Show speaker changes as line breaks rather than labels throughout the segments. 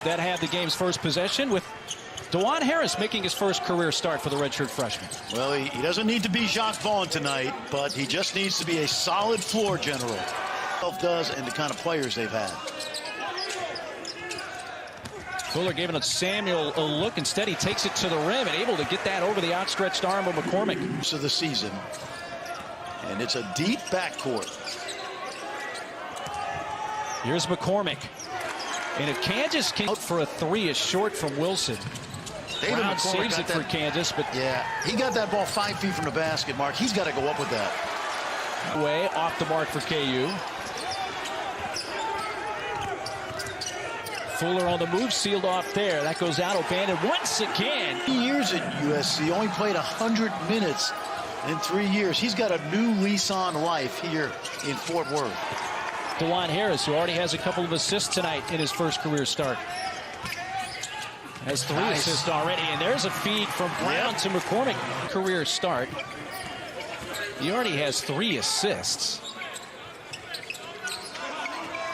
That had the game's first possession with DeJuan Harris making his first career start for the redshirt freshman.
Well, he doesn't need to be Jacques Vaughn tonight, but he just needs to be a solid floor general. Does and the kind of players they've had.
Fuller giving it Samuel a look. Instead, he takes it to the rim and able to get that over the outstretched arm of McCormick.
Of the season, and it's a deep backcourt.
Here's McCormick. And if Kansas can out for a three is short from Wilson. Brown saves it for Kansas, but
yeah, he got that ball 5 feet from the basket, Mark. He's got to go up with that.
Way off the mark for KU. Fuller on the move, sealed off there. That goes out. O'Bannon once again.
Years at USC, only played 100 minutes in 3 years. He's got a new lease on life here in Fort Worth.
DeJuan Harris, who already has a couple of assists tonight in his first career start. Has 3 assists already, and there's a feed from Brown to McCormick. Career start. He already has 3 assists.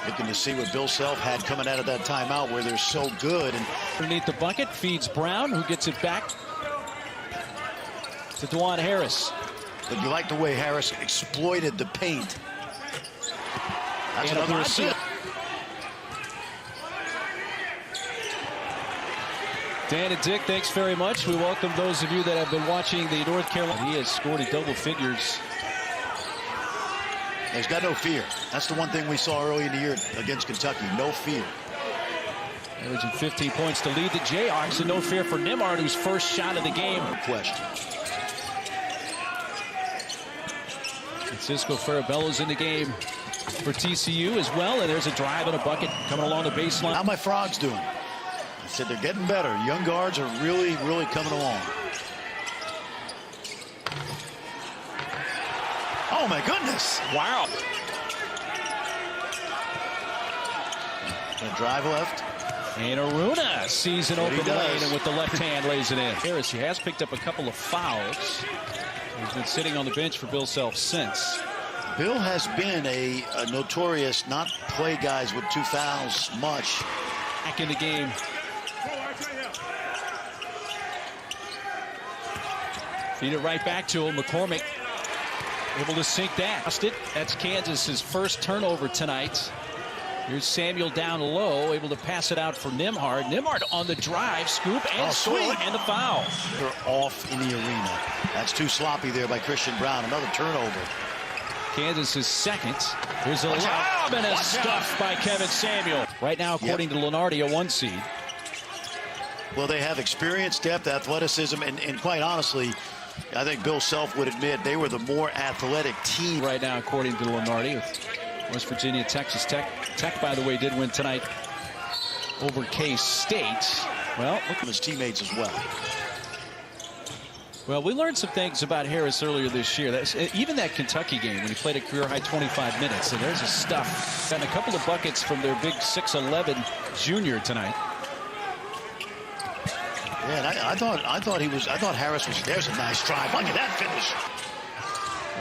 Looking to see what Bill Self had coming out of that timeout where they're so good. And
underneath the bucket, feeds Brown, who gets it back to DeJuan Harris.
But you like the way Harris exploited the paint. That's
and
another assist.
Dan and Dick, thanks very much. We welcome those of you that have been watching the North Carolina. He has scored in double figures.
He's got no fear. That's the one thing we saw early in the year against Kentucky. No fear.
Averaging 15 points to lead the Jayhawks, and no fear for Nembhard, whose first shot of the game.
No question.
Francisco Farabello's in the game for TCU as well, and there's a drive and a bucket coming along the baseline.
How my Frogs doing? I said they're getting better. Young guards are really coming along. Oh my goodness!
Wow.
A drive left.
And Aruna sees an open lane and with the left hand lays it in. Harris, he has picked up a couple of fouls. He's been sitting on the bench for Bill Self since.
Bill has been a notorious not play guys with 2 fouls much.
Back in the game. Feed it right back to him. McCormick able to sink that. That's Kansas's first turnover tonight. Here's Samuel down low, able to pass it out for Nembhard. Nembhard on the drive, scoop, and score, and the foul.
They're off in the arena. That's too sloppy there by Christian Brown. Another turnover.
Kansas's second. There's a lob and a stuff by Kevin Samuel. Right now, according to Lenardi, a 1 seed.
Well, they have experience, depth, athleticism, and quite honestly, I think Bill Self would admit they were the more athletic team.
Right now, according to Lenardi. West Virginia, Texas Tech. Tech, by the way, did win tonight over K-State. Well,
look at his teammates as well.
Well, we learned some things about Harris earlier this year. Even that Kentucky game when he played a career-high 25 minutes. And there's a stuff. And a couple of buckets from their big 6'11 junior tonight.
Yeah, and I thought Harris was. There's a nice drive. Look at that finish.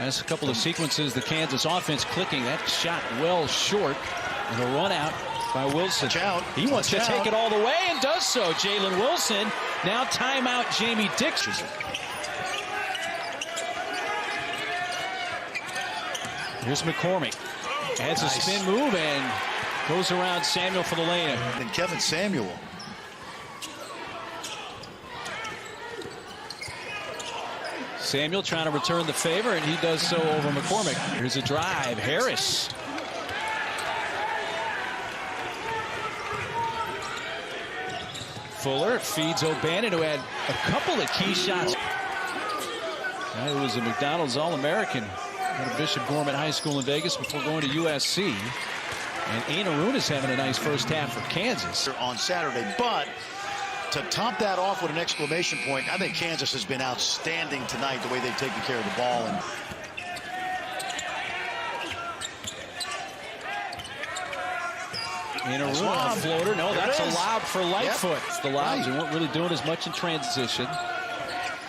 That's a couple of sequences. The Kansas offense clicking. That shot well short. And a run out by Wilson. He wants to take it all the way and does so. Jalen Wilson. Now timeout Jamie Dixon. Here's McCormick. Adds a spin move and goes around Samuel for the layup.
And Kevin Samuel.
Samuel trying to return the favor, and he does so over McCormick. Here's a drive. Harris. Fuller feeds O'Bannon, who had a couple of key shots. Guy who was a McDonald's All-American at Bishop Gorman High School in Vegas before going to USC. And Aruna's having a nice first half for Kansas.
On Saturday, but to top that off with an exclamation point, I think Kansas has been outstanding tonight, the way they've taken care of the ball.
And Aruna floater. No, that's a lob for Lightfoot. The lobs weren't really doing as much in transition.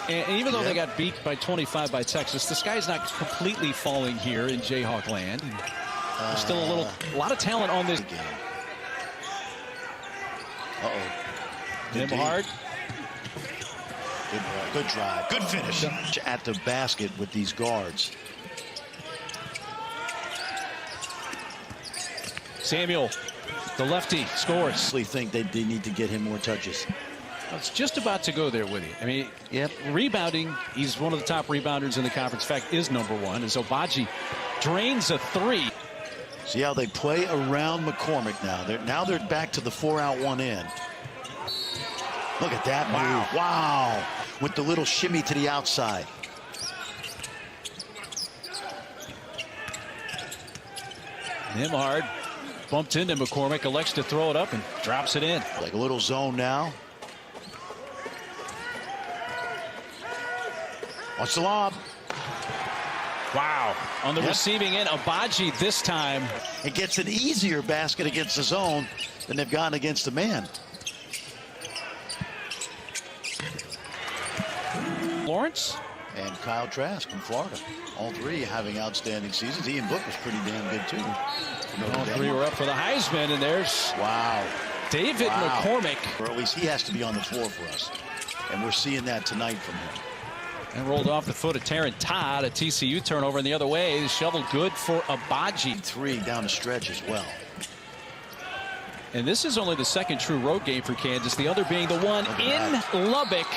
And even though they got beat by 25 by Texas, the sky's not completely falling here in Jayhawk land. There's still a lot of talent on this game. Nimhard.
Good drive. Good finish. At the basket with these guards.
Samuel, the lefty, scores.
I think they need to get him more touches.
I was just about to go there with you. I mean, rebounding, he's one of the top rebounders in the conference. In fact, is #1. As Obaji drains a three.
See how they play around McCormick now. Now they're back to the 4-out, 1-in. Look at that move. Wow. With the little shimmy to the outside.
Nimhard bumped into McCormick, elects to throw it up and drops it in.
Like a little zone now. Watch the lob.
Wow. On the receiving end, Obaji this time.
It gets an easier basket against the zone than they've gotten against the man.
Lawrence.
And Kyle Trask from Florida. All three having outstanding seasons. Ian Book was pretty damn good, too.
All three were up for the Heisman, and there's David McCormick.
Or at least he has to be on the floor for us. And we're seeing that tonight from him.
And rolled off the foot of Taryn Todd. A TCU turnover, and the other way. Shoveled good for Obaji.
3 down the stretch as well.
And this is only the second true road game for Kansas. The other being the one in Lubbock.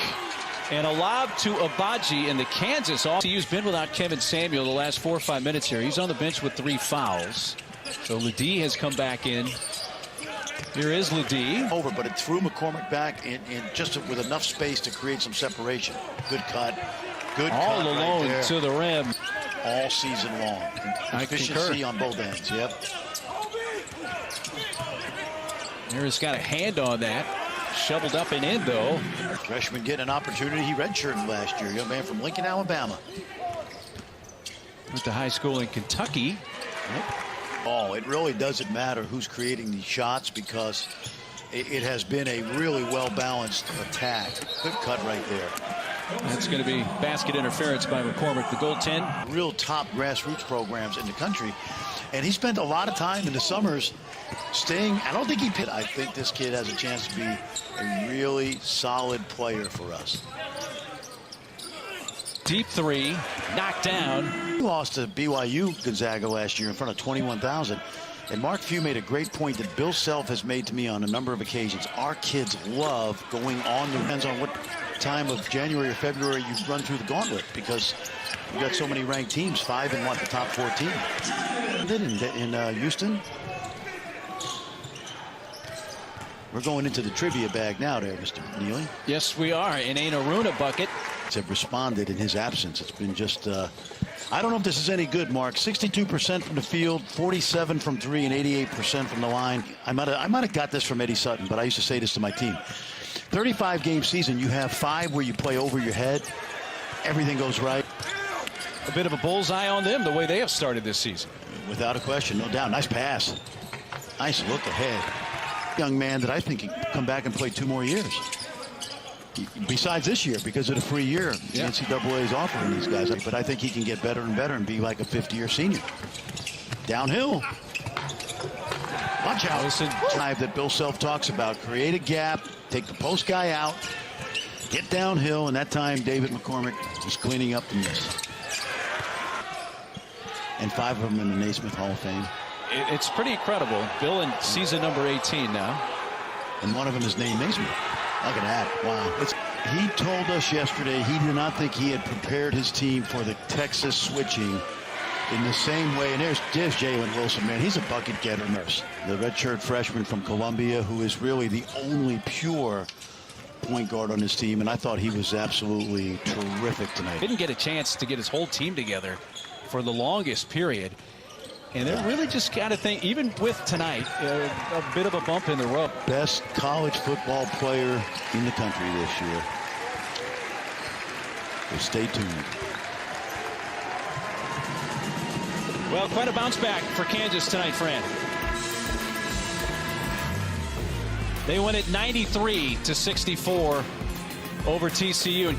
And a lob to Obaji, and the Kansas. TCU's been without Kevin Samuel the last 4 or 5 minutes here. He's on the bench with 3 fouls. So Ledee has come back in. Here is Ledee.
Over, but it threw McCormick back in just with enough space to create some separation. Good cut. Good cut.
All alone
right
to the rim.
All season long. Efficiency on both ends. Yep.
Harris got a hand on that. Shoveled up and in, though.
Freshman getting an opportunity. He redshirted last year. Young man from Lincoln, Alabama.
Went to high school in Kentucky.
Oh, it really doesn't matter who's creating these shots because it has been a really well-balanced attack. Good cut right there.
That's going to be basket interference by McCormick, the goaltend.
Real top grassroots programs in the country. And he spent a lot of time in the summers staying. I don't think he pit. I think this kid has a chance to be a really solid player for us.
Deep three, knocked down.
He lost to BYU Gonzaga last year in front of 21,000. And Mark Few made a great point that Bill Self has made to me on a number of occasions. Our kids love going on. Depends on what time of January or February you run through the gauntlet because we've got so many ranked teams, 5 in the top 14. In Houston. We're going into the trivia bag now there, Mr. Neely.
Yes, we are. In a Aruna bucket.
Have responded in his absence. It's been just, I don't know if this is any good, Mark. 62% from the field, 47 from 3, and 88% from the line. I might have got this from Eddie Sutton, but I used to say this to my team. 35-game season, you have 5 where you play over your head. Everything goes right.
A bit of a bullseye on them, the way they have started this season.
Without a question, no doubt. Nice pass. Nice look ahead. Young man that I think can come back and play 2 more years. Besides this year, because of the free year, the NCAA is offering these guys. But I think he can get better and better and be like a 50-year senior. Downhill. Watch out. Listen. Drive that Bill Self talks about. Create a gap, take the post guy out, get downhill, and that time David McCormick was cleaning up the miss. And 5 of them in the Naismith Hall of Fame.
It's pretty incredible. Bill in season number 18 now.
And one of them is named Naismith. Look at that. Wow. He told us yesterday he did not think he had prepared his team for the Texas switching in the same way. And there's Jalen Wilson, man. He's a bucket getter. The redshirt freshman from Columbia who is really the only pure point guard on his team. And I thought he was absolutely terrific tonight.
Didn't get a chance to get his whole team together for the longest period. And they're really just got to think, even with tonight, a bit of a bump in the road.
Best college football player in the country this year. So stay tuned.
Well, quite a bounce back for Kansas tonight, Fran. They win it 93-64 over TCU.